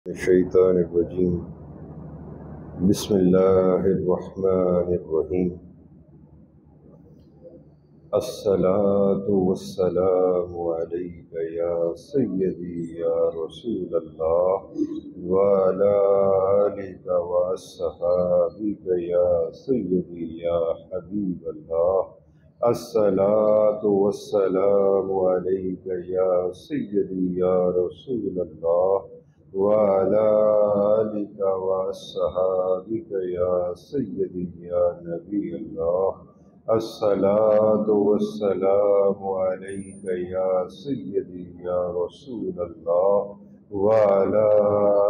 الشیطان الرجیم بسم اللہ الرحمن الرحیم الصلاة والسلام علیک یا سیدی یا رسول اللہ وعلی آلک واصحابک یا سیدی یا حبیب اللہ الصلاة والسلام علیک یا سیدی یا رسول اللہ وعلى آلك وأصحابك يا سيدي يا نبي الله الصلاة والسلام عليك يا سيدي يا رسول الله وعلى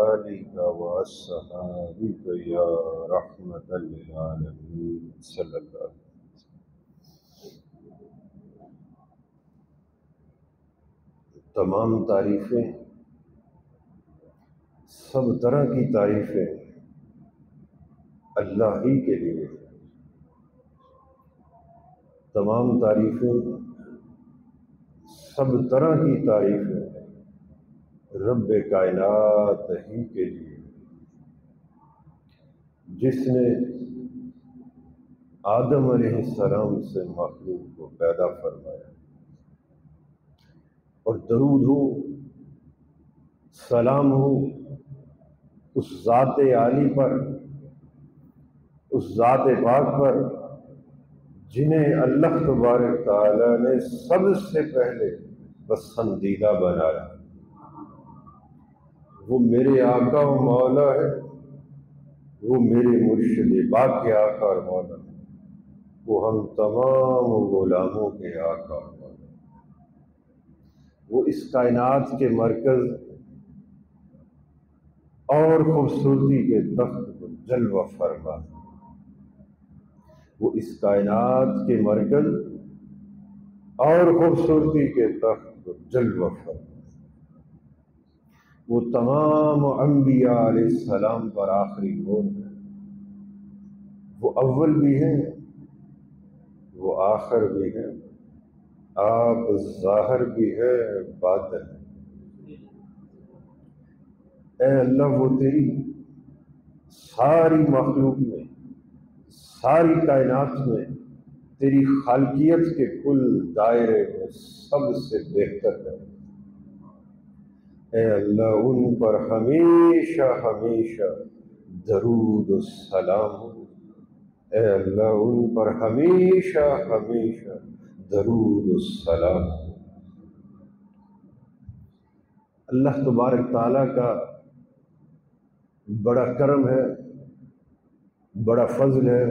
آلك وأصحابك يا رحمة للعالمين صلی اللہ علیہ وسلم۔ تمام تعریفیں، سب طرح کی تعریفیں اللہ ہی کے لیے، تمام تعریفیں، سب طرح کی تعریفیں رب کائنات ہی کے لیے، جس نے آدم علیہ السلام سے مخلوق کو پیدا فرمایا، اور درود ہو، سلام ہو اس ذات عالی پر، اس ذات پاک پر جنہیں اللہ تبارک تعالیٰ نے سب سے پہلے پسندیدہ بنایا۔ وہ میرے آقا و مولا ہے، وہ میرے مرشد پاک کے آقا اور مولا، وہ ہم تمام غلاموں کے آقا اور مولا، وہ اس کائنات کے مرکز اور خوبصورتی کے تخت کو جلوہ فرما، وہ اس کائنات کے مرکز اور خوبصورتی کے تخت کو جلوہ فرما، وہ تمام انبیاء علیہ السلام پر آخری مور ہے، وہ اول بھی ہیں، وہ آخر بھی ہیں، آپ ظاہر بھی ہے، باطن ہے۔ اے اللہ، وہ تیری ساری مخلوق میں، ساری کائنات میں، تیری خالقیت کے کل دائرے میں سب سے بہتر ہے۔ اے اللہ، ان پر ہمیشہ ہمیشہ درود و سلام ہو، اے اللہ ان پر ہمیشہ ہمیشہ درود و سلام ہو۔ اللہ تبارک تعالیٰ کا بڑا کرم ہے، بڑا فضل ہے،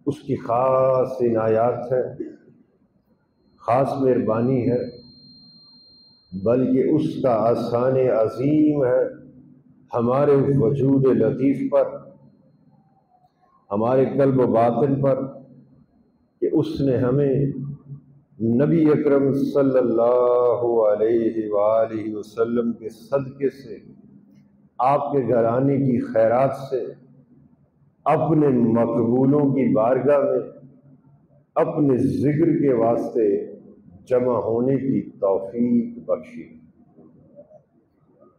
اس کی خاص عنایات ہے، خاص مہربانی ہے، بلکہ اس کا احسان عظیم ہے ہمارے وجود لطیف پر، ہمارے قلب و باطن پر، کہ اس نے ہمیں نبی اکرم صلی اللہ علیہ وآلہ وسلم کے صدقے سے، آپ کے گھرانے کی خیرات سے، اپنے مقبولوں کی بارگاہ میں اپنے ذکر کے واسطے جمع ہونے کی توفیق بخشی۔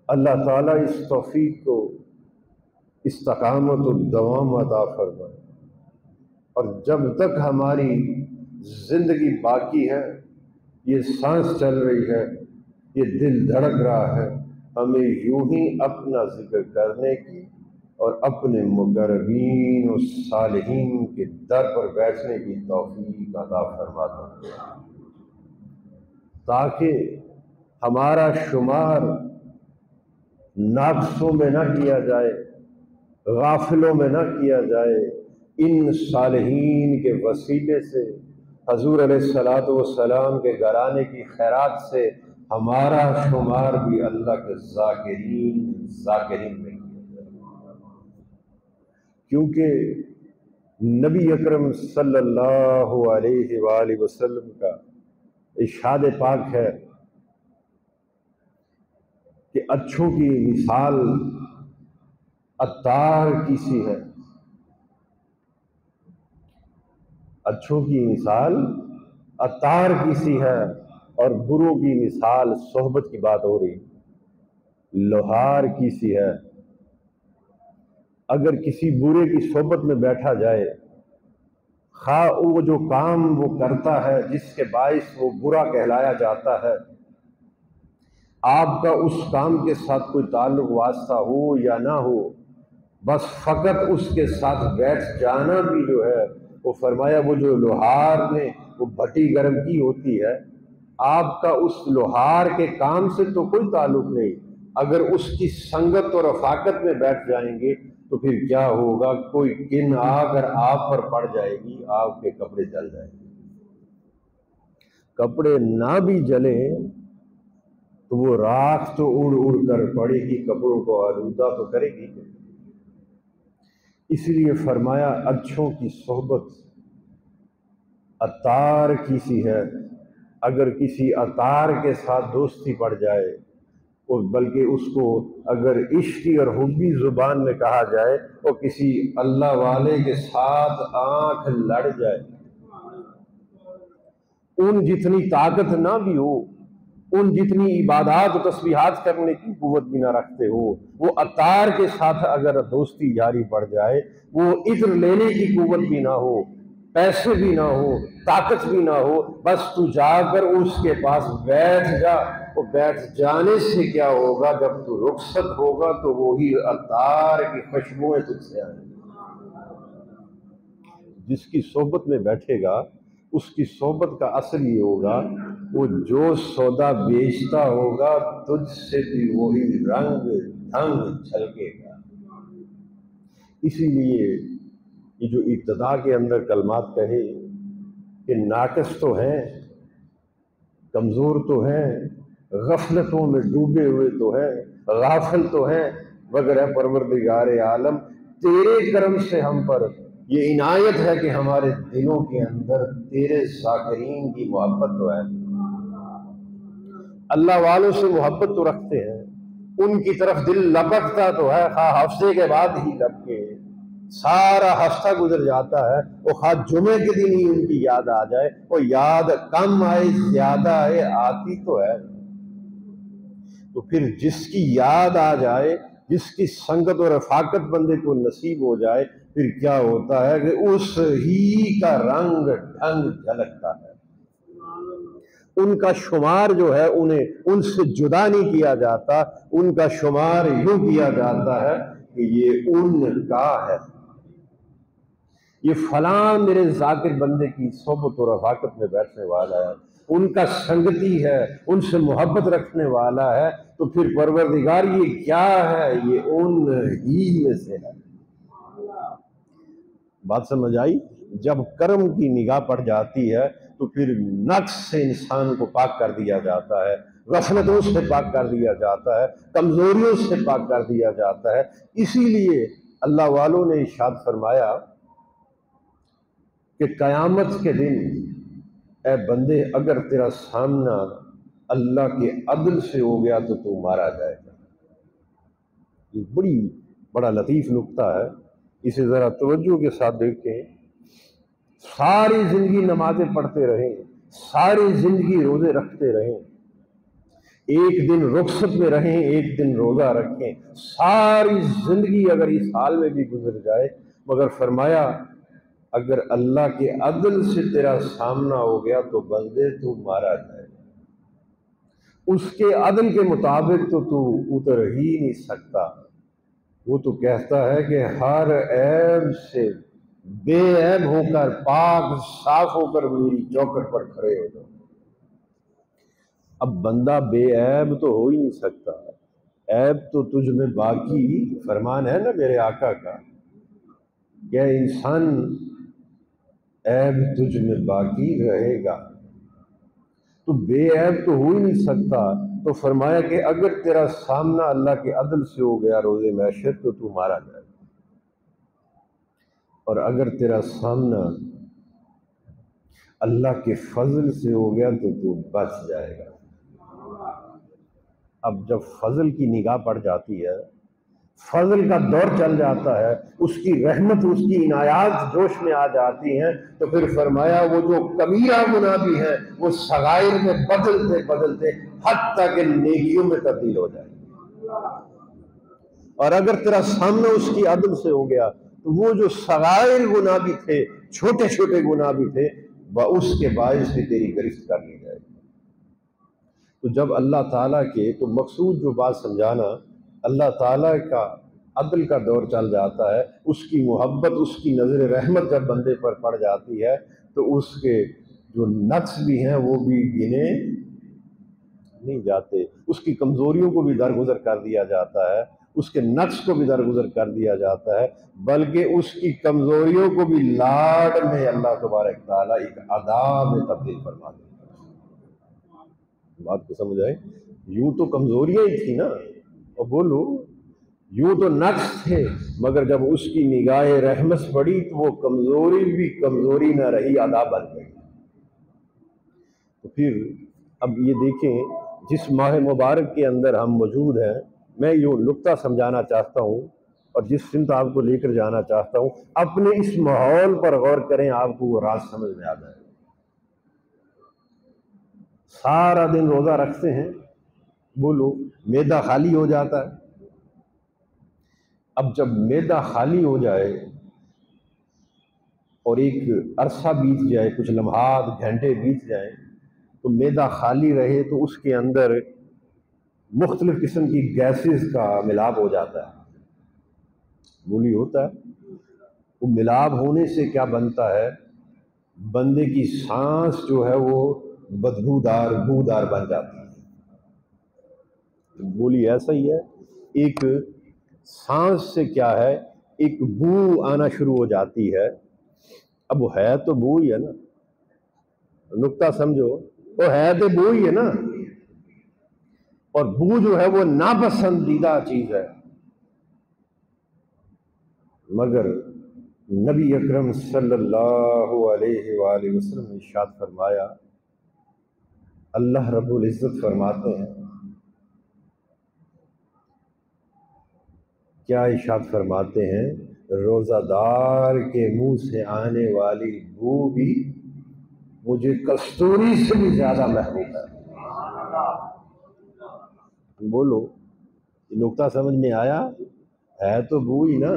اللہ تعالیٰ اس توفیق کو استقامت و دوام عطا فرمائے، اور جب تک ہماری زندگی باقی ہے، یہ سانس چل رہی ہے، یہ دل دھڑک رہا ہے، ہمیں یوں ہی اپنا ذکر کرنے کی اور اپنے مقربین و صالحین کے در پر بیٹھنے کی توفیق عطا فرماتا ہے، تاکہ ہمارا شمار ناقصوں میں نہ کیا جائے، غافلوں میں نہ کیا جائے۔ ان صالحین کے وسیلے سے، حضور علیہ الصلاۃ والسلام کے گھرانے کی خیرات سے ہمارا شمار بھی اللہ کے ذاکرین میں کیا جائے، کیونکہ نبی اکرم صلی اللہ علیہ وآلہ وسلم کا ارشاد پاک ہے کہ اچھوں کی مثال عطار کی سی ہے، اچھوں کی مثال عطار کی سی ہے، اور بروں کی مثال، صحبت کی بات ہو رہی، لوہار کی سی ہے، اگر کسی برے کی صحبت میں بیٹھا جائے، خواہ وہ جو کام وہ کرتا ہے جس کے باعث وہ برا کہلایا جاتا ہے، آپ کا اس کام کے ساتھ کوئی تعلق واسطہ ہو یا نہ ہو، بس فقط اس کے ساتھ بیٹھ جانا بھی جو ہے، وہ فرمایا وہ جو لوہار نے وہ بھٹی گرم کی ہوتی ہے، آپ کا اس لوہار کے کام سے تو کوئی تعلق نہیں، اگر اس کی سنگت اور رفاقت میں بیٹھ جائیں گے تو پھر کیا ہوگا، کوئی گن آ کر آپ پر پڑ جائے گی، آپ کے کپڑے جل جائیں گے۔ کپڑے نہ بھی جلیں تو وہ راکھ تو اڑ اڑ کر پڑے گی، کپڑوں کو آلودہ تو کرے گی۔ اس لیے فرمایا اچھوں کی صحبت عطار کی سی ہے، اگر کسی عطار کے ساتھ دوستی پڑ جائے، اور بلکہ اس کو اگر عشقی اور حبی زبان میں کہا جائے، اور کسی اللہ والے کے ساتھ آنکھ لڑ جائے، ان جتنی طاقت نہ بھی ہو، ان جتنی عبادات و تسبیحات کرنے کی قوت بھی نہ رکھتے ہو، وہ عطار کے ساتھ اگر دوستی جاری پڑ جائے، وہ عطر لینے کی قوت بھی نہ ہو، پیسے بھی نہ ہو، طاقت بھی نہ ہو، بس تو جا کر اس کے پاس بیٹھ جا، اور بیٹھ جانے سے کیا ہوگا، جب تو رخصت ہوگا تو وہی عطار کی خوشبوئیں تجھ سے آئیں گی۔ جس کی صحبت میں بیٹھے گا اس کی صحبت کا اثر یہ ہوگا، وہ جو سودا بیچتا ہوگا تجھ سے بھی وہی رنگ ڈھنگ چھلکے گا۔ اسی لیے یہ جو ابتدا کے اندر کلمات کہے کہ ناقص تو ہیں، کمزور تو ہیں، غفلتوں میں ڈوبے ہوئے تو ہیں، غافل تو ہیں، مگر ہے پروردگار عالم تیرے کرم سے ہم پر یہ عنایت ہے کہ ہمارے دلوں کے اندر تیرے ذاکرین کی محبت تو ہے۔ اللہ والوں سے محبت تو رکھتے ہیں، ان کی طرف دل لپکتا تو ہے، خواہ ہفتے کے بعد ہی لپکے، سارا ہفتہ گزر جاتا ہے، وہ خواہ جمعے کے دن ہی ان کی یاد آ جائے، وہ یاد کم آئے زیادہ آئے آتی تو ہے۔ تو پھر جس کی یاد آ جائے، جس کی سنگت اور رفاقت بندے کو نصیب ہو جائے، پھر کیا ہوتا ہے کہ اس ہی کا رنگ ڈھنگ جھلکتا ہے۔ ان کا شمار جو ہے انہیں ان سے جدا نہیں کیا جاتا، ان کا شمار یوں کیا جاتا ہے کہ یہ ان کا ہے، یہ فلاں میرے ذاکر بندے کی صحبت و رفاقت میں بیٹھنے والا ہے، ان کا سنگتی ہے، ان سے محبت رکھنے والا ہے، تو پھر پروردگار یہ کیا ہے، یہ ان ہی میں سے ہے۔ بات سمجھ آئی؟ جب کرم کی نگاہ پڑ جاتی ہے تو پھر نقص سے انسان کو پاک کر دیا جاتا ہے، غفلتوں سے پاک کر دیا جاتا ہے، کمزوریوں سے پاک کر دیا جاتا ہے۔ اسی لیے اللہ والوں نے ارشاد فرمایا کہ قیامت کے دن اے بندے اگر تیرا سامنا اللہ کے عدل سے ہو گیا تو تو مارا جائے گا۔ یہ بڑا لطیف نکتہ ہے، اسے ذرا توجہ کے ساتھ دیکھیں۔ ساری زندگی نمازیں پڑھتے رہیں، ساری زندگی روزے رکھتے رہیں، ایک دن رخصت میں رہیں، ایک دن روزہ رکھیں، ساری زندگی اگر اس حال میں بھی گزر جائے، مگر فرمایا اگر اللہ کے عدل سے تیرا سامنا ہو گیا تو بندے تو مارا جائے، اس کے عدل کے مطابق تو اتر ہی نہیں سکتا۔ وہ تو کہتا ہے کہ ہر عیب سے بے عیب ہو کر، پاک صاف ہو کر میری چوکھٹ پر کھڑے ہو جاؤ۔ اب بندہ بے عیب تو ہو ہی نہیں سکتا، عیب تو تجھ میں باقی، فرمان ہے نا میرے آقا کا کہ انسان عیب تجھ میں باقی رہے گا، تو بے عیب تو ہو ہی نہیں سکتا۔ تو فرمایا کہ اگر تیرا سامنا اللہ کے عدل سے ہو گیا روز محشر تو تو مارا جائے، اور اگر تیرا سامنا اللہ کے فضل سے ہو گیا تو تو بچ جائے گا۔ اب جب فضل کی نگاہ پڑ جاتی ہے، فضل کا دور چل جاتا ہے، اس کی رحمت، اس کی عنایات جوش میں آ جاتی ہیں، تو پھر فرمایا وہ جو کبیرہ گناہ بھی ہیں وہ صغائر میں بدلتے بدلتے حتیٰ کہ نیکیوں میں تبدیل ہو جائے۔ اور اگر تیرا سامنا اس کی عدل سے ہو گیا تو وہ جو صغائر گناہ بھی تھے، چھوٹے چھوٹے گناہ بھی تھے، اس کے باعث بھی تیری گرفت کر لی جائے گی۔ تو جب اللہ تعالیٰ کے، تو مقصود جو بات سمجھانا، اللہ تعالیٰ کا عدل کا دور چل جاتا ہے، اس کی محبت، اس کی نظر رحمت جب بندے پر پڑ جاتی ہے تو اس کے جو نقص بھی ہیں وہ بھی گنے نہیں جاتے، اس کی کمزوریوں کو بھی درگزر کر دیا جاتا ہے، اس کے نقص کو بھی درگزر کر دیا جاتا ہے، بلکہ اس کی کمزوریوں کو بھی لاڈ میں اللہ تبارک تعالیٰ ایک ادا میں تبدیل فرما دیتا ہے۔ بات کو سمجھ آئے؟ یوں تو کمزوریاں ہی تھی نا، اور بولو یوں تو نقص تھے، مگر جب اس کی نگاہ رحمت پڑی تو وہ کمزوری بھی کمزوری نہ رہی، ادا بن گئی۔ تو پھر اب یہ دیکھیں، جس ماہ مبارک کے اندر ہم موجود ہیں، میں یہ نقطہ سمجھانا چاہتا ہوں اور جس سمت آپ کو لے کر جانا چاہتا ہوں، اپنے اس ماحول پر غور کریں، آپ کو وہ راز سمجھ میں آ جائے۔ سارا دن روزہ رکھتے ہیں، بولو معدہ خالی ہو جاتا ہے۔ اب جب معدہ خالی ہو جائے اور ایک عرصہ بیت جائے، کچھ لمحات گھنٹے بیت جائیں، تو معدہ خالی رہے تو اس کے اندر مختلف قسم کی گیسز کا ملاب ہو جاتا ہے، بولی ہوتا ہے۔ وہ ملاب ہونے سے کیا بنتا ہے؟ بندے کی سانس جو ہے وہ بدبودار بودار بن جاتی ہے۔ بولی ایسا ہی ہے، ایک سانس سے کیا ہے، ایک بو آنا شروع ہو جاتی ہے۔ اب وہ ہے تو بو ہی ہے نا، نقطہ سمجھو، وہ ہے تو بو ہی ہے نا، اور بو جو ہے وہ ناپسندیدہ چیز ہے، مگر نبی اکرم صلی اللہ علیہ وآلہ وسلم نے ارشاد فرمایا، اللہ رب العزت فرماتے ہیں، کیا ارشاد فرماتے ہیں؟ روزہ دار کے منہ سے آنے والی بو بھی مجھے کستوری سے بھی زیادہ محبوب ہے۔ بولو یہ نقطہ سمجھ میں آیا؟ ہے تو بو ہی نا،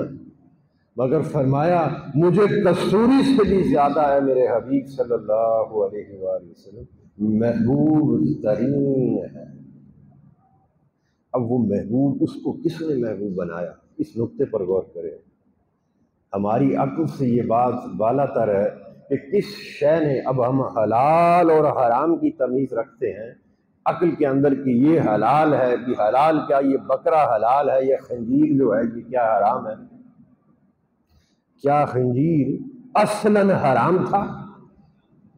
مگر فرمایا مجھے کستوری سے بھی زیادہ ہے میرے حبیب صلی اللہ علیہ وآلہ وسلم محبوب ترین ہے۔ اب وہ محبوب، اس کو کس نے محبوب بنایا؟ اس نقطے پر غور کریں۔ ہماری عقل سے یہ بات بالا تر ہے کہ کس شے نے، اب ہم حلال اور حرام کی تمیز رکھتے ہیں، عقل کے اندر کہ یہ حلال ہے، کہ حلال کیا یہ بکرا حلال ہے، یہ خنزیر جو ہے یہ کیا حرام ہے؟ کیا خنزیر اصلاً حرام تھا؟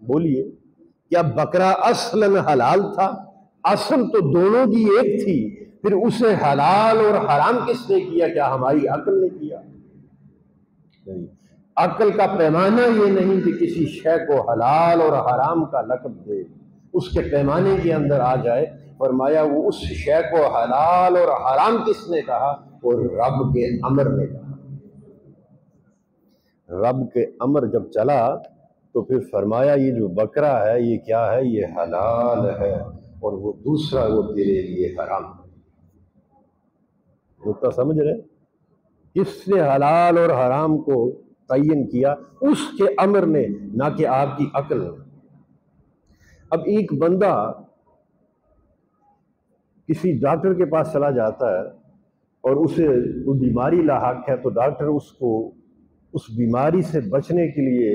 بولیے، کیا بکرا اصلاً حلال تھا؟ اصل تو دونوں کی ایک تھی، پھر اسے حلال اور حرام کس نے کیا؟ کیا ہماری عقل نے کیا؟ نہیں، عقل کا پیمانہ یہ نہیں کہ کسی شے کو حلال اور حرام کا لقب دے، اس کے پیمانے کے اندر آ جائے۔ فرمایا وہ اس شے کو حلال اور حرام کس نے کہا؟ اور رب کے امر نے کہا۔ رب کے امر جب چلا تو پھر فرمایا یہ جو بکرا ہے یہ کیا ہے؟ یہ حلال ہے، اور وہ دوسرا وہ تیرے لیے حرام ہے۔ نقطہ سمجھ رہے؟ کس نے حلال اور حرام کو تعین کیا؟ اس کے امر نے، نہ کہ آپ کی عقل نے۔ اب ایک بندہ کسی ڈاکٹر کے پاس چلا جاتا ہے اور اسے کوئی بیماری لاحق ہے، تو ڈاکٹر اس کو اس بیماری سے بچنے کے لیے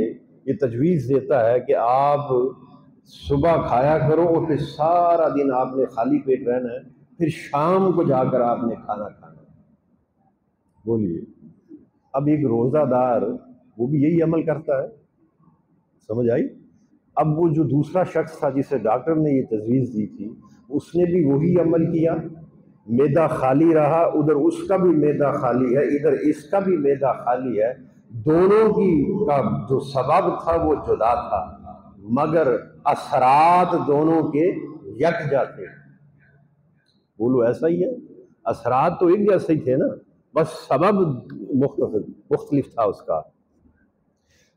یہ تجویز دیتا ہے کہ آپ صبح کھایا کرو اور پھر سارا دن آپ نے خالی پیٹ رہنا ہے، پھر شام کو جا کر آپ نے کھانا کھانا ہے۔ بولیے، اب ایک روزہ دار وہ بھی یہی عمل کرتا ہے، سمجھ آئی؟ اب وہ جو دوسرا شخص تھا جسے ڈاکٹر نے یہ تجویز دی تھی، اس نے بھی وہی عمل کیا، معدہ خالی رہا، ادھر اس کا بھی معدہ خالی ہے، ادھر اس کا بھی معدہ خالی ہے، دونوں کی کا جو سبب تھا وہ جدا تھا، مگر اثرات دونوں کے یکجا تھے۔ بولو ایسا ہی ہے، اثرات تو ایک جیسے ہی تھے نا، بس سبب مختلف تھا اس کا۔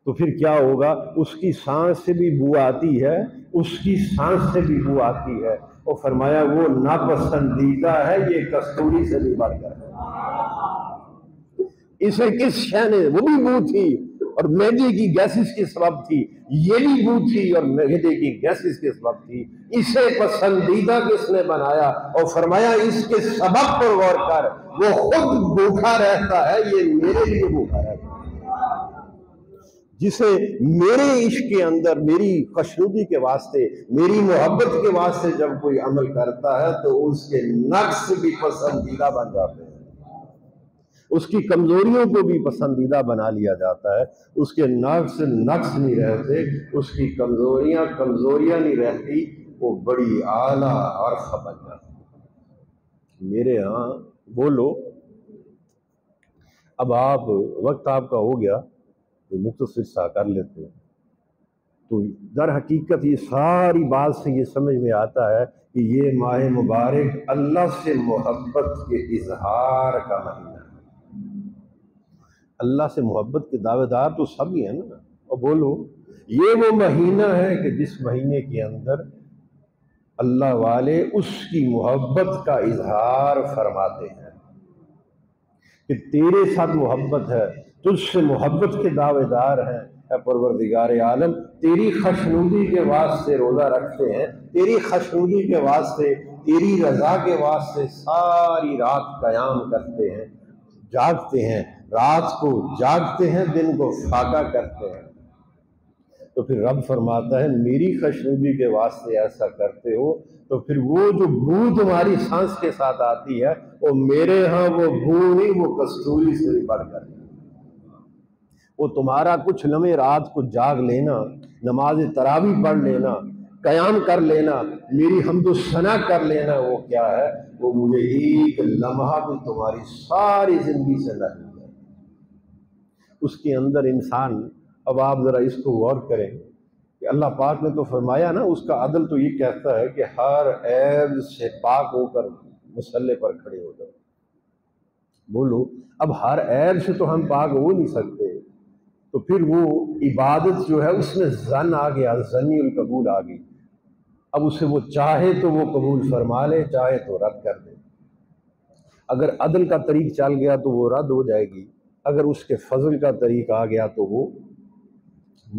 تو پھر کیا ہوگا؟ اس کی سانس سے بھی بو آتی ہے، اس کی سانس سے بھی بو آتی ہے، اور فرمایا وہ ناپسندیدہ ہے، یہ کستوری سے بھی بڑھ کر ہے۔ اسے کس شے نے، وہ بھی بو تھی اور معدے کی گیسز کے سبب تھی، یہ بھی بو تھی اور معدے کی گیسز کے سبب تھی، اسے پسندیدہ کس نے بنایا؟ اور فرمایا اس کے سبب پر غور کر، وہ خود بھوکا رہتا ہے، یہ میرے لیے بھوکا رہتا ہے۔ جسے میرے عشق کے اندر، میری خوشنودی کے واسطے، میری محبت کے واسطے جب کوئی عمل کرتا ہے تو اس کے نقص بھی پسندیدہ بن جاتے ہیں، اس کی کمزوریوں کو بھی پسندیدہ بنا لیا جاتا ہے، اس کے نقص نہیں رہتے، اس کی کمزوریاں نہیں رہتی، وہ بڑی اعلیٰ عرف بن جاتی ہے۔ میرے ہاں بولو، اب آپ وقت آپ کا ہو گیا تو مختصر سا کر لیتے ہیں۔ تو در حقیقت یہ ساری بات سے یہ سمجھ میں آتا ہے کہ یہ ماہ مبارک اللہ سے محبت کے اظہار کا مہینہ ہے۔ اللہ سے محبت کے دعوے دار تو سب ہی ہیں نا، اور بولو یہ وہ مہینہ ہے کہ جس مہینے کے اندر اللہ والے اس کی محبت کا اظہار فرماتے ہیں کہ تیرے ساتھ محبت ہے، تجھ سے محبت کے دعوے دار ہیں، اے پروردگار عالم، تیری خوشنودی کے واسطے روزہ رکھتے ہیں، تیری خوشنودی کے واسطے، تیری رضا کے واسطے ساری رات قیام کرتے ہیں، جاگتے ہیں، رات کو جاگتے ہیں، دن کو فاقہ کرتے ہیں۔ تو پھر رب فرماتا ہے میری خوشنودی کے واسطے ایسا کرتے ہو، تو پھر وہ جو بو تمہاری سانس کے ساتھ آتی ہے، وہ میرے ہاں وہ بو نہیں، وہ کستوری سے بھی بڑھ کر ہے۔ وہ تمہارا کچھ لمحے رات کو جاگ لینا، نماز تراویح پڑھ لینا، قیام کر لینا، میری حمد و ثنا کر لینا، وہ کیا ہے؟ وہ مجھے ایک لمحہ بھی تمہاری ساری زندگی سے نہ ہے۔ اس کے اندر انسان، اب آپ ذرا اس کو غور کریں کہ اللہ پاک نے تو فرمایا نا، اس کا عدل تو یہ کہتا ہے کہ ہر عیب سے پاک ہو کر مصلے پر کھڑے ہو جاؤ۔ بولو اب ہر عیب سے تو ہم پاک ہو نہیں سکتے، تو پھر وہ عبادت جو ہے اس میں زن آ گیا، زنی القبول آ گئی۔ اب اسے وہ چاہے تو وہ قبول فرما لے، چاہے تو رد کر دے۔ اگر عدل کا طریق چل گیا تو وہ رد ہو جائے گی، اگر اس کے فضل کا طریق آ گیا تو وہ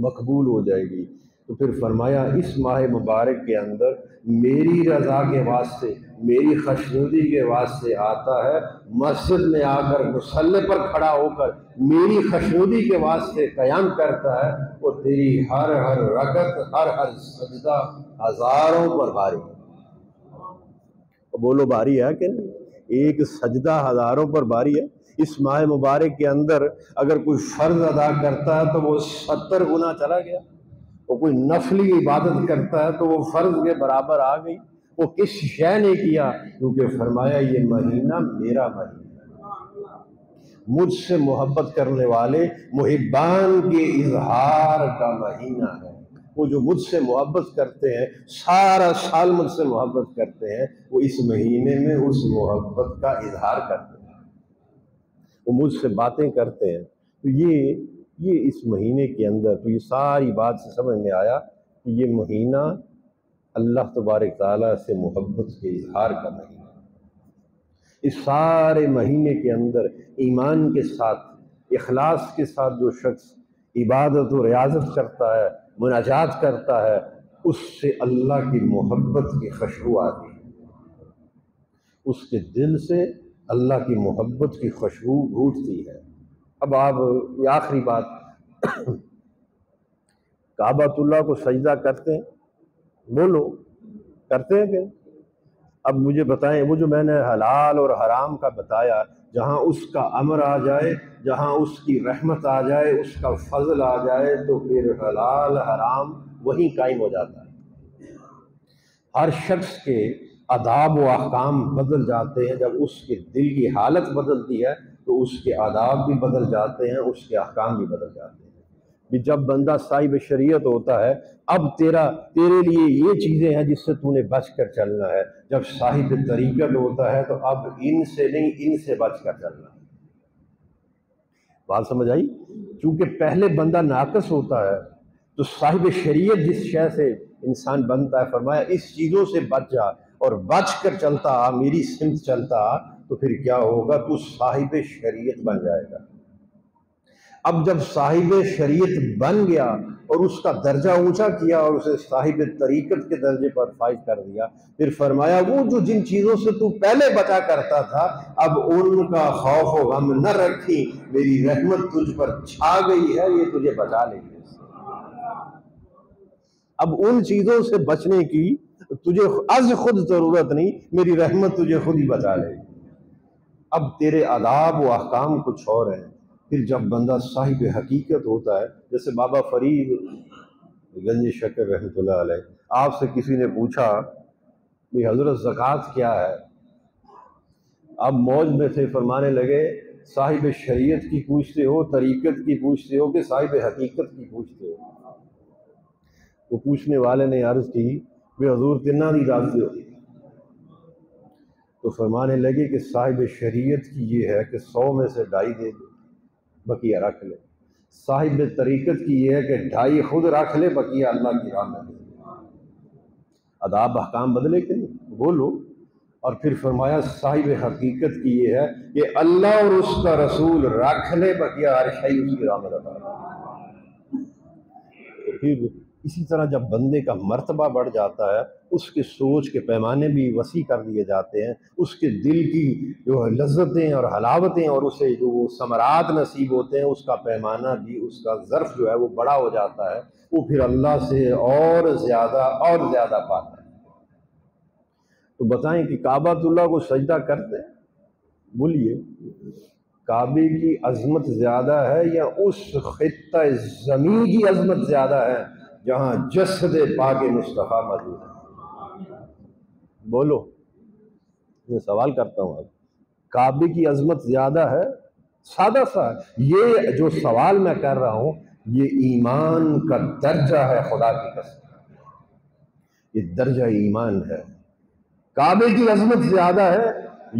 مقبول ہو جائے گی۔ تو پھر فرمایا اس ماہ مبارک کے اندر میری رضا کے واسطے، میری خوشنودی کے واسطے آتا ہے، مسجد میں آ کر مصلے پر کھڑا ہو کر میری خوشنودی کے واسطے قیام کرتا ہے، اور تیری ہر رکعت، ہر سجدہ ہزاروں پر بھاری ہے۔ بولو بھاری ہے کہ نہیں؟ ایک سجدہ ہزاروں پر بھاری ہے۔ اس ماہ مبارک کے اندر اگر کوئی فرض ادا کرتا ہے تو وہ 70 گنا چلا گیا، وہ کوئی نفلی عبادت کرتا ہے تو وہ فرض کے برابر آ گئی۔ وہ کس شے نے کیا؟ کیونکہ فرمایا یہ مہینہ میرا مہینہ ہے، مجھ سے محبت کرنے والے محبان کے اظہار کا مہینہ ہے۔ وہ جو مجھ سے محبت کرتے ہیں، سارا سال مجھ سے محبت کرتے ہیں، وہ اس مہینے میں اس محبت کا اظہار کرتے ہیں، وہ مجھ سے باتیں کرتے ہیں۔ تو یہ اس مہینے کے اندر تو یہ ساری بات سے سمجھ میں آیا کہ یہ مہینہ اللہ تبارک تعالیٰ سے محبت کے اظہار کا مہینہ ہے۔ اس سارے مہینے کے اندر ایمان کے ساتھ، اخلاص کے ساتھ جو شخص عبادت و ریاضت کرتا ہے، مناجات کرتا ہے، اس سے اللہ کی محبت کی خوشبو آتی ہے، اس کے دل سے اللہ کی محبت کی خوشبو گھوٹتی ہے۔ اب آپ یہ آخری بات، کعبۃ اللہ کو سجدہ کرتے ہیں؟ بولو کرتے ہیں کہ؟ اب مجھے بتائیں، وہ جو میں نے حلال اور حرام کا بتایا، جہاں اس کا امر آ جائے، جہاں اس کی رحمت آ جائے، اس کا فضل آ جائے، تو پھر حلال حرام وہیں قائم ہو جاتا ہے۔ ہر شخص کے آداب و احکام بدل جاتے ہیں، جب اس کے دل کی حالت بدلتی ہے تو اس کے آداب بھی بدل جاتے ہیں، اس کے احکام بھی بدل جاتے ہیں۔ جب بندہ صاحب شریعت ہوتا ہے، اب تیرے لیے یہ چیزیں ہیں جس سے تو نے بچ کر چلنا ہے۔ جب صاحب طریقت ہوتا ہے تو اب ان سے نہیں، ان سے بچ کر چلنا ہے۔ بات سمجھ آئی؟ چونکہ پہلے بندہ ناقص ہوتا ہے تو صاحب شریعت جس شے سے انسان بنتا ہے، فرمایا اس چیزوں سے بچ جا اور بچ کر چلتا آ، میری سمت چلتا آ، تو پھر کیا ہوگا؟ تو صاحب شریعت بن جائے گا۔ اب جب صاحب شریعت بن گیا اور اس کا درجہ اونچا کیا اور اسے صاحب طریقت کے درجے پر فائز کر دیا، پھر فرمایا وہ جو جن چیزوں سے تو پہلے بچا کرتا تھا اب ان کا خوف و غم نہ رکھی، میری رحمت تجھ پر چھا گئی ہے، یہ تجھے بچا لے گی۔ اب ان چیزوں سے بچنے کی تجھے از خود ضرورت نہیں، میری رحمت تجھے خود ہی بچا لے گی۔ اب تیرے آداب و احکام کچھ اور ہیں۔ پھر جب بندہ صاحب حقیقت ہوتا ہے، جیسے بابا فرید گنج شکر رحمۃ اللہ علیہ، آپ سے کسی نے پوچھا کہ حضرت زکوٰۃ کیا ہے؟ اب موج میں تھے، فرمانے لگے صاحب شریعت کی پوچھتے ہو، طریقت کی پوچھتے ہو، کہ صاحب حقیقت کی پوچھتے ہو؟ وہ پوچھنے والے نے عرض کی کہ حضور تنا دی دس ہو، تو فرمانے لگے کہ صاحب شریعت کی یہ ہے کہ 100 میں سے 2.5 دے دے، بقیہ رکھ لے۔ صاحب طریقت کی یہ ہے کہ 2.5 خود رکھ لے، بقیہ اللہ کی راہ میں دے۔ آداب احکام بدلے کہ نہیں؟ بولو۔ اور پھر فرمایا صاحب حقیقت کی یہ ہے کہ اللہ اور اس کا رسول رکھ لے، بقیہ ہر شے اس کی راہ میں لگا۔ تو پھر اسی طرح جب بندے کا مرتبہ بڑھ جاتا ہے، اس کے سوچ کے پیمانے بھی وسیع کر دیے جاتے ہیں، اس کے دل کی جو لذتیں اور حلاوتیں اور اسے جو وہ ثمرات نصیب ہوتے ہیں، اس کا پیمانہ بھی، اس کا ظرف جو ہے وہ بڑا ہو جاتا ہے، وہ پھر اللہ سے اور زیادہ پاتا ہے۔ تو بتائیں کہ کعبۃ اللہ کو سجدہ کرتے ہیں؟ بولیے، کعبے کی عظمت زیادہ ہے یا اس خطہ زمین کی عظمت زیادہ ہے جہاں جسد پاک مصطفیٰ موجود ہے؟ بولو، میں سوال کرتا ہوں اب، کعبے کی عظمت زیادہ ہے؟ سادہ سا یہ جو سوال میں کر رہا ہوں، یہ ایمان کا درجہ ہے، خدا کی قسم یہ درجہ ایمان ہے۔ کعبے کی عظمت زیادہ ہے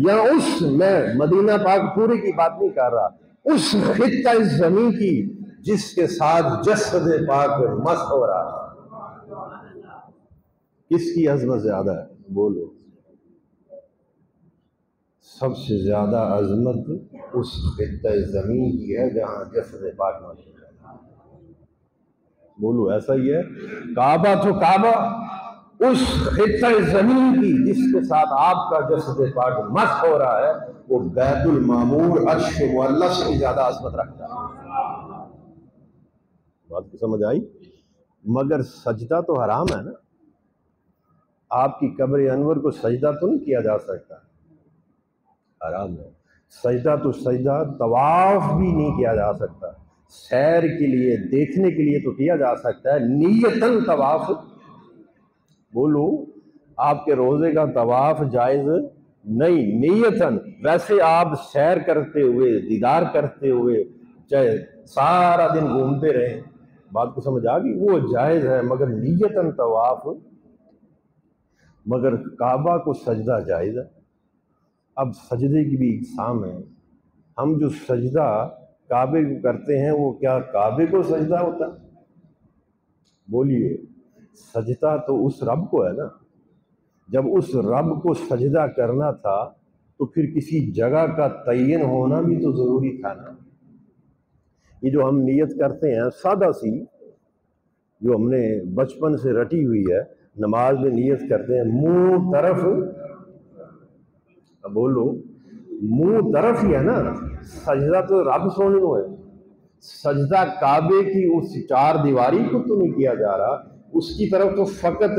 یا اس، میں مدینہ پاک پورے کی بات نہیں کر رہا، اس خطہ زمین کی جس کے ساتھ جسد پاک مس ہو رہا ہے، کس کی عظمت زیادہ ہے؟ بولو۔ سب سے زیادہ عظمت اس خطہ زمین کی ہے جہاں جسد پاک مس ہو رہا ہے۔ بولو، ایسا ہی ہے؟ کعبہ تو کعبہ اس خطہ زمین کی جس کے ساتھ آپ کا جسد پاک مس ہو رہا ہے، وہ بیت المعمور عرش معلی سے بھی زیادہ عظمت رکھتا ہے۔ بات کو سمجھ آئی؟ مگر سجدہ تو حرام ہے نا، آپ کی قبر انور کو سجدہ تو نہیں کیا جا سکتا، حرام ہے۔ سجدہ تو سجدہ، طواف بھی نہیں کیا جا سکتا، سیر کے لیے دیکھنے کے لیے تو کیا جا سکتا ہے، نیتاً طواف۔ بولو، آپ کے روزے کا طواف جائز نہیں، نیتاً۔ ویسے آپ سیر کرتے ہوئے، دیدار کرتے ہوئے، چاہے سارا دن گھومتے رہیں، بات کو سمجھ آ گئی، وہ جائز ہے، مگر نیتاً طواف، مگر کعبہ کو سجدہ جائز ہے۔ اب سجدے کی بھی اقسام ہے، ہم جو سجدہ کعبے کو کرتے ہیں وہ کیا کعبے کو سجدہ ہوتا ہے؟ بولیے، سجدہ تو اس رب کو ہے نا۔ جب اس رب کو سجدہ کرنا تھا تو پھر کسی جگہ کا تعین ہونا بھی تو ضروری تھا نا۔ یہ جو ہم نیت کرتے ہیں سادہ سی، جو ہم نے بچپن سے رٹی ہوئی ہے، نماز میں نیت کرتے ہیں منہ طرف، بولو منہ طرف ہی ہے نا، سجدہ تو رب سونے کو ہے، سجدہ کعبے کی اس 4 دیواری کو تو نہیں کیا جا رہا، اس کی طرف تو فقط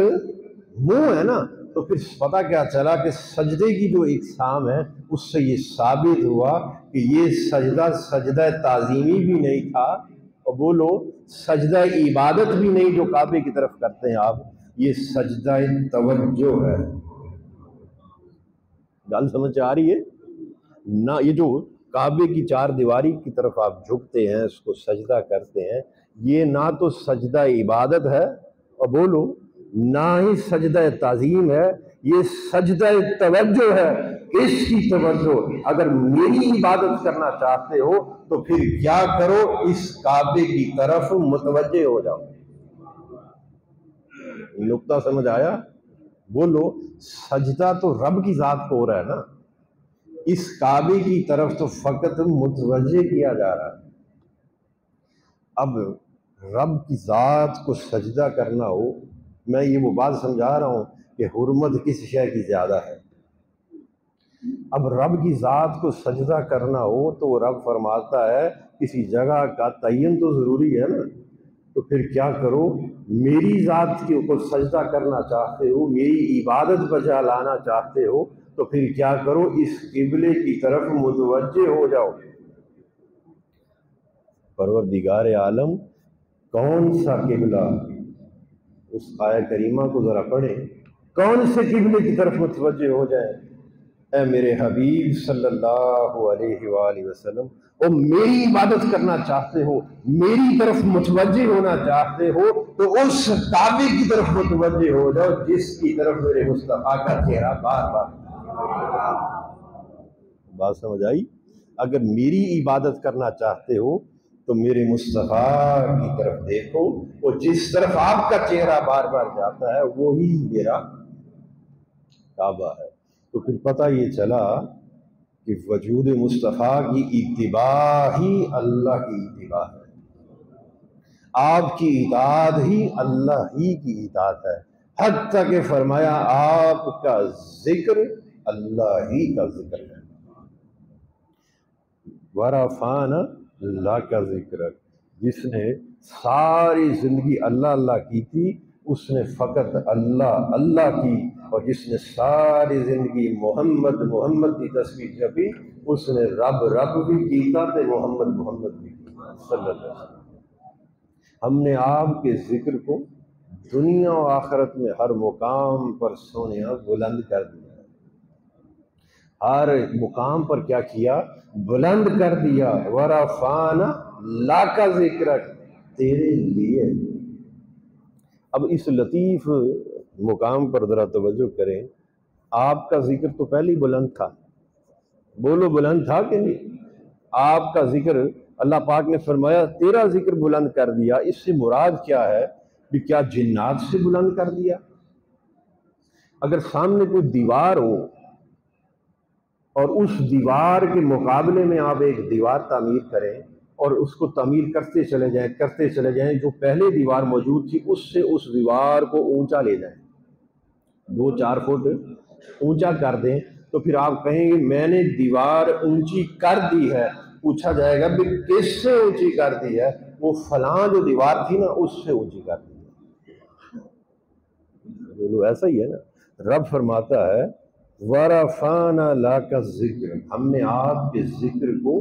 منہ ہے نا۔ تو پھر پتہ کیا چلا کہ سجدے کی جو اقسام ہے اس سے یہ ثابت ہوا کہ یہ سجدہ سجدہ تعظیمی بھی نہیں تھا، اور بولو سجدہ عبادت بھی نہیں جو کعبے کی طرف کرتے ہیں آپ، یہ سجدہ توجہ ہے۔ گل سمجھ آ رہی ہے نہ؟ یہ جو کعبے کی 4 دیواری کی طرف آپ جھکتے ہیں، اس کو سجدہ کرتے ہیں، یہ نہ تو سجدہ عبادت ہے، اور بولو نہ ہی سجدہ تعظیم ہے، یہ سجدہ توجہ ہے اس کی توجہ، اگر میری عبادت کرنا چاہتے ہو تو پھر کیا کرو، اس کعبے کی طرف متوجہ ہو جاؤ۔ نقطہ سمجھ آیا؟ بولو، سجدہ تو رب کی ذات کو ہو رہا ہے نا، اس کعبے کی طرف تو فقط متوجہ کیا جا رہا ہے۔ اب رب کی ذات کو سجدہ کرنا ہو، میں یہ وہ بات سمجھا رہا ہوں کہ حرمت کس شے کی زیادہ ہے۔ اب رب کی ذات کو سجدہ کرنا ہو تو رب فرماتا ہے کسی جگہ کا تعین تو ضروری ہے نا، تو پھر کیا کرو، میری ذات کو سجدہ کرنا چاہتے ہو، میری عبادت بجا لانا چاہتے ہو تو پھر کیا کرو، اس قبلے کی طرف متوجہ ہو جاؤ۔ پروردگار عالم کون سا قبلہ، اس آیہ کریمہ کو ذرا پڑھیں، کون سے قبلے کی طرف متوجہ ہو جائیں؟ اے میرے حبیب صلی اللہ علیہ وآلہ وسلم، اور میری عبادت کرنا چاہتے ہو، میری طرف متوجہ ہونا چاہتے ہو تو اس کعبے کی طرف متوجہ ہو جاؤ جس کی طرف میرے مصطفیٰ کا چہرہ بار بار۔ بات سمجھ آئی؟ اگر میری عبادت کرنا چاہتے ہو تو میرے مصطفیٰ کی طرف دیکھو، اور جس طرف آپ کا چہرہ بار بار جاتا ہے وہی میرا کعبہ ہے۔ تو پھر پتہ یہ چلا کہ وجود مصطفیٰ کی اتباع ہی اللہ کی اتباع ہے، آپ کی اطاعت ہی اللہ ہی کی اطاعت ہے، حتیٰ کہ فرمایا آپ کا ذکر اللہ ہی کا ذکر ہے۔ وَرَفَعْنَا لَكَ ذِكْرَكَ، جس نے ساری زندگی اللہ اللہ کی تھی اس نے فقط اللہ اللہ کی، اور جس نے ساری زندگی محمد محمد کی تسبیح جپی اس نے رب رب بھی کیتا تے محمد محمد بھی کیتا صلی اللہ علیہ وسلم۔ ہم نے آپ کے ذکر کو دنیا و آخرت میں ہر مقام پر سونیا بلند کر دیا، ہر مقام پر کیا کیا، بلند کر دیا۔ وَرَفَعْنَا لَكَ ذِكْرَكَ، تیرے لیے۔ اب اس لطیف مقام پر ذرا توجہ کریں، آپ کا ذکر تو پہلے ہی بلند تھا، بولو بلند تھا کہ نہیں؟ آپ کا ذکر اللہ پاک نے فرمایا تیرا ذکر بلند کر دیا، اس سے مراد کیا ہے کہ کیا جنات سے بلند کر دیا؟ اگر سامنے کوئی دیوار ہو اور اس دیوار کے مقابلے میں آپ ایک دیوار تعمیر کریں اور اس کو تعمیر کرتے چلے جائیں جو پہلے دیوار موجود تھی اس سے اس دیوار کو اونچا لے جائیں، 2-4 فٹ اونچا کر دیں، تو پھر آپ کہیں گے میں نے دیوار اونچی کر دی ہے۔ پوچھا جائے گا بھی کس سے اونچی کر دی ہے؟ وہ فلاں جو دیوار تھی نا اس سے اونچی کر دی ہے۔ بولو ایسا ہی ہے نا؟ رب فرماتا ہے وَرَفَعْنَا لَكَ الذِّكْرَ، ہم نے آپ کے ذکر کو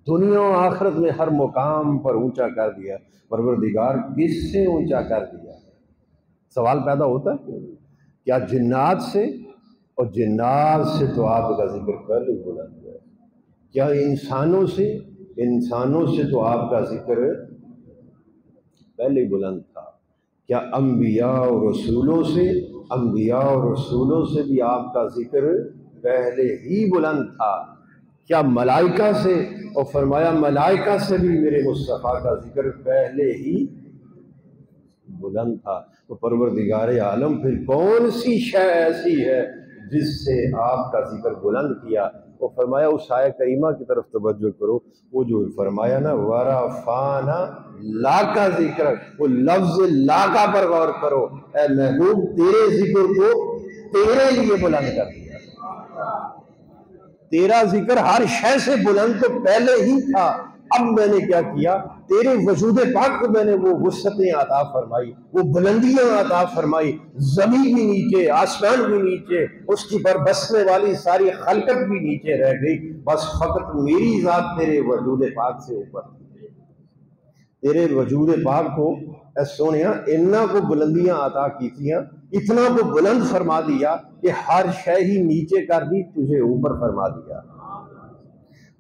دنیا و آخرت میں ہر مقام پر اونچا کر دیا۔ پروردگار کس سے اونچا کر دیا؟ سوال پیدا ہوتا ہے کیا جنات سے؟ اور جنات سے تو آپ کا ذکر پہلے ہی بلند ہے۔ کیا انسانوں سے؟ انسانوں سے تو آپ کا ذکر پہلے ہی بلند تھا۔ کیا انبیاء اور رسولوں سے؟ انبیاء اور رسولوں سے بھی آپ کا ذکر پہلے ہی بلند تھا۔ کیا ملائکہ سے؟ اور فرمایا ملائکہ سے بھی میرے مصطفیٰ کا ذکر پہلے ہی بلند تھا۔ تو پروردگار عالم پھر کون سی شے ایسی ہے جس سے آپ کا ذکر بلند کیا؟ وہ فرمایا اس آیہ کریمہ کی طرف توجہ کرو، وہ جو فرمایا نا وَرَفَعْنَا لَكَ ذِكْرَكَ، وہ لفظ لاکا پر غور کرو، اے محبوب تیرے ذکر کو تیرے لیے بلند کر دیا۔ تیرا ذکر ہر شے سے بلند تو پہلے ہی تھا، اب میں نے کیا کیا، تیرے وجود پاک کو میں نے وہ وسعتیں عطا فرمائی، وہ بلندیاں عطا فرمائی، زمین بھی نیچے آسمان بھی نیچے، اس کی پر بسنے والی ساری خلقت بھی نیچے رہ گئی، بس فقط میری ذات تیرے وجود پاک سے اوپر، تیرے وجود پاک کو اے سونیا اتنا کو بلندیاں عطا کی تھیاں، اتنا کو بلند فرما دیا کہ ہر شے ہی نیچے کر دی، تجھے اوپر فرما دیا۔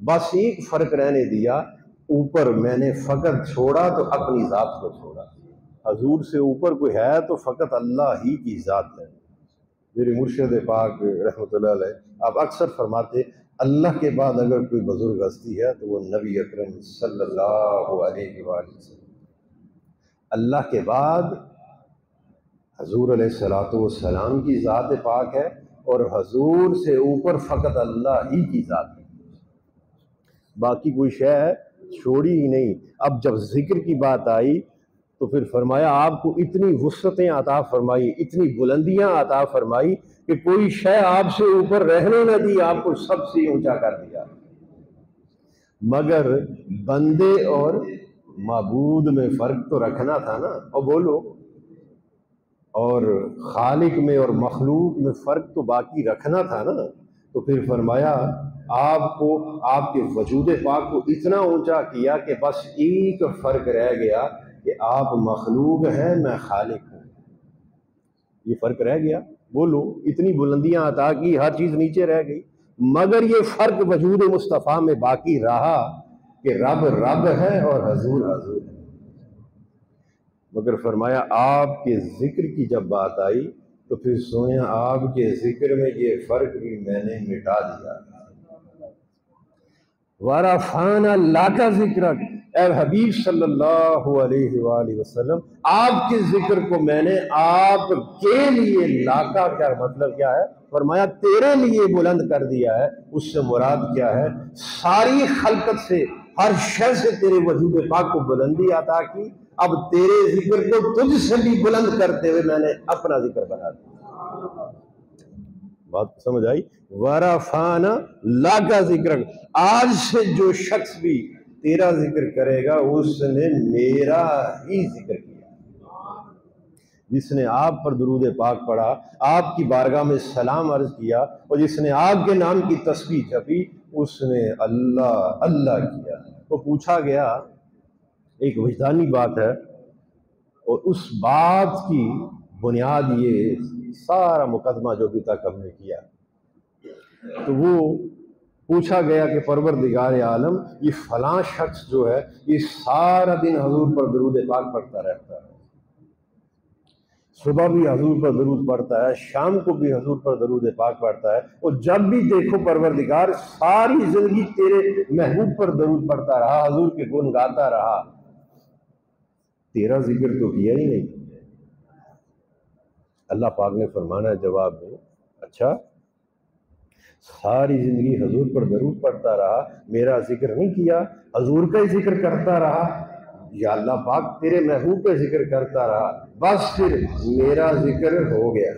بس ایک فرق رہنے دیا، اوپر میں نے فقط چھوڑا تو اپنی ذات کو چھوڑا۔ حضور سے اوپر کوئی ہے تو فقط اللہ ہی کی ذات ہے۔ میرے مرشد پاک رحمۃ اللہ علیہ آپ اکثر فرماتے اللہ کے بعد اگر کوئی بزرگ ہستی ہے تو وہ نبی اکرم صلی اللہ علیہ وآلہ وسلم، اللہ کے بعد حضور علیہ الصلوۃ والسلام کی ذات پاک ہے، اور حضور سے اوپر فقط اللہ ہی کی ذات ہے، باقی کوئی شے چھوڑی ہی نہیں۔ اب جب ذکر کی بات آئی تو پھر فرمایا آپ کو اتنی وسعتیں عطا فرمائی، اتنی بلندیاں عطا فرمائی کہ کوئی شے آپ سے اوپر رہنے نہ دی، آپ کو سب سے اونچا کر دیا۔ مگر بندے اور معبود میں فرق تو رکھنا تھا نا، اور بولو، اور خالق میں اور مخلوق میں فرق تو باقی رکھنا تھا نا۔ تو پھر فرمایا آپ کو، آپ کے وجود پاک کو اتنا اونچا کیا کہ بس ایک فرق رہ گیا کہ آپ مخلوق ہیں، میں خالق ہوں، یہ فرق رہ گیا۔ بولو، اتنی بلندیاں عطا کی، ہر چیز نیچے رہ گئی، مگر یہ فرق وجود مصطفیٰ میں باقی رہا کہ رب رب ہے اور حضور حضور ہے۔ مگر فرمایا آپ کے ذکر کی جب بات آئی تو پھر سویا آپ کے ذکر میں یہ فرق بھی میں نے مٹا دیا۔ وَرَفَعْنَا لَكَ ذِكْرَكَ، اے حبیب صلی اللہ علیہ وآلہ وسلم، آپ کے ذکر کو میں نے آپ کے لیے، لاکا کیا مطلب کیا ہے؟ فرمایا تیرے لیے بلند کر دیا ہے۔ اس سے مراد کیا ہے؟ ساری خلقت سے، ہر شے سے تیرے وجود پاک کو بلندی عطا کی۔ اب تیرے ذکر کو تجھ سے بھی بلند کرتے ہوئے میں نے اپنا ذکر بنا دیا۔ بات سمجھ آئی؟ وَرَفَعْنَا لَكَ ذِكْرَكَ، آج سے جو شخص بھی تیرا ذکر کرے گا اس نے میرا ہی ذکر کیا۔ جس نے آپ پر درود پاک پڑھا، آپ کی بارگاہ میں سلام عرض کیا، اور جس نے آپ کے نام کی تسبیح جپی، اس نے اللہ اللہ کیا۔ وہ پوچھا گیا، ایک وجدانی بات ہے، اور اس بات کی بنیاد یہ سارا مقدمہ جو ابھی تک ہم نے کیا، تو وہ پوچھا گیا کہ پروردگار عالم، یہ فلاں شخص جو ہے یہ سارا دن حضور پر درود پاک پڑھتا رہتا ہے، صبح بھی حضور پر درود پڑھتا ہے، شام کو بھی حضور پر درود پاک پڑھتا ہے، اور جب بھی دیکھو پروردگار ساری زندگی تیرے محبوب پر درود پڑھتا رہا، حضور کے گن گاتا رہا، تیرا ذکر تو کیا ہی نہیں۔ اللہ پاک نے فرمانا ہے جواب میں، اچھا ساری زندگی حضور پر درود پڑھتا رہا، میرا ذکر نہیں کیا، حضور کا ہی ذکر کرتا رہا، یا اللہ پاک تیرے محبوب کا ذکر کرتا رہا، بس پھر میرا ذکر ہو گیا۔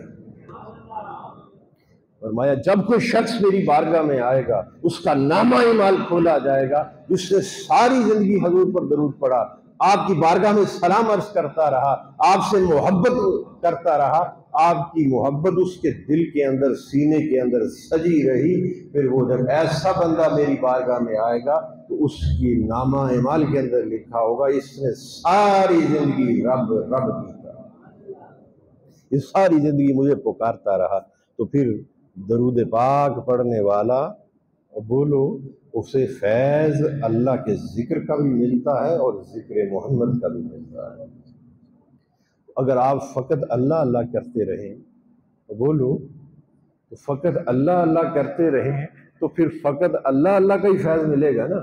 فرمایا جب کوئی شخص میری بارگاہ میں آئے گا اس کا نامہ اعمال کھولا جائے گا، جس نے ساری زندگی حضور پر درود پڑھا، آپ کی بارگاہ میں سلام عرض کرتا رہا، آپ سے محبت کرتا رہا، آپ کی محبت اس کے دل کے اندر، سینے کے اندر سجی رہی، پھر وہ جب ایسا بندہ میری بارگاہ میں آئے گا تو اس کی نامہ اعمال کے اندر لکھا ہوگا اس نے ساری زندگی رب رب کیتا، یہ ساری زندگی مجھے پکارتا رہا۔ تو پھر درود پاک پڑھنے والا، بولو، اسے فیض اللہ کے ذکر کا بھی ملتا ہے اور ذکر محمد کا بھی ملتا ہے۔ اگر آپ فقط اللہ اللہ کرتے رہیں، بولو، تو فقط اللہ اللہ کرتے رہیں تو پھر فقط اللہ اللہ کا ہی فیض ملے گا نا،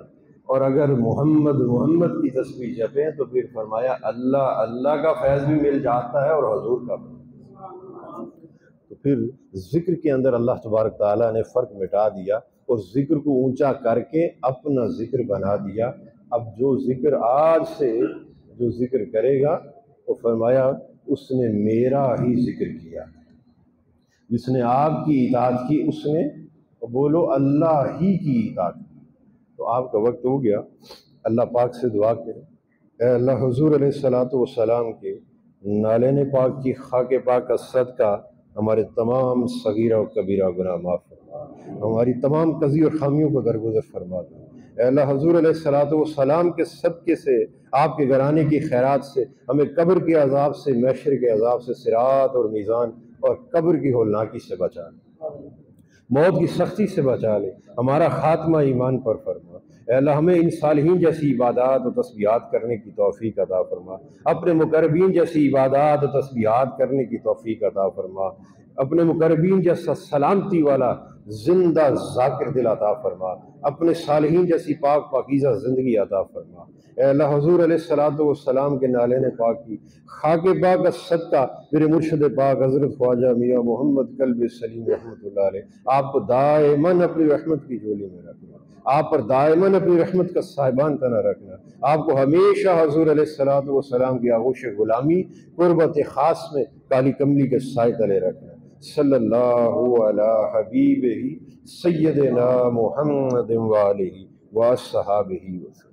اور اگر محمد محمد کی تسبیح جپیں تو پھر فرمایا اللہ اللہ کا فیض بھی مل جاتا ہے اور حضور کا بھی۔ تو پھر ذکر کے اندر اللہ تبارک تعالیٰ نے فرق مٹا دیا اور ذکر کو اونچا کر کے اپنا ذکر بنا دیا۔ اب جو ذکر آج سے جو ذکر کرے گا وہ فرمایا اس نے میرا ہی ذکر کیا، جس نے آپ کی اطاعت کی اس نے، بولو، اللہ ہی کی اطاعت کی۔ تو آپ کا وقت ہو گیا، اللہ پاک سے دعا کریں، اے اللہ حضور علیہ الصلوۃ والسلام کے نالین پاک کی خاک پاک کا صدقہ ہمارے تمام صغیرہ و کبیرہ گناہ معاف فرما، ہماری تمام قضی اور خامیوں کو درگزر فرما دو۔ اے اللہ حضور علیہ الصلوۃ والسلام کے صدقے سے، آپ کے گھرانے کی خیرات سے ہمیں قبر کے عذاب سے، محشر کے عذاب سے، صراط اور میزان اور قبر کی ہولناکی سے بچا لے، موت کی سختی سے بچا لے، ہمارا خاتمہ ایمان پر فرما۔ اے اللہ ہمیں ان صالحین جیسی عبادات و تسبیحات کرنے کی توفیق عطا فرما، اپنے مقربین جیسی عبادات و تسبیحات کرنے کی توفیق عطا فرما، اپنے مقربین جیسا سلامتی والا زندہ ذاکر دل عطا فرما، اپنے صالحین جیسی پاک پاکیزہ زندگی عطا فرما۔ اے اللہ حضور علیہ السلام کے نالین پاک کی خاک پاک کا صدقہ میرے مرشد پاک حضرت خواجہ میاں محمد قلب سلیم رحمۃ اللہ علیہ آپ کو دائماً اپنی رحمت کی جھولی میں رکھنا، آپ پر دائماً اپنی رحمت کا صاحبان تنہ رکھنا، آپ کو ہمیشہ حضور علیہ السلام کی آغوش غلامی قربت خاص میں کالی کملی کے سائے تلے رکھنا۔ صلی اللہ علی حبیبہ سیدنا محمد وآلہ وصحابہ وسلم۔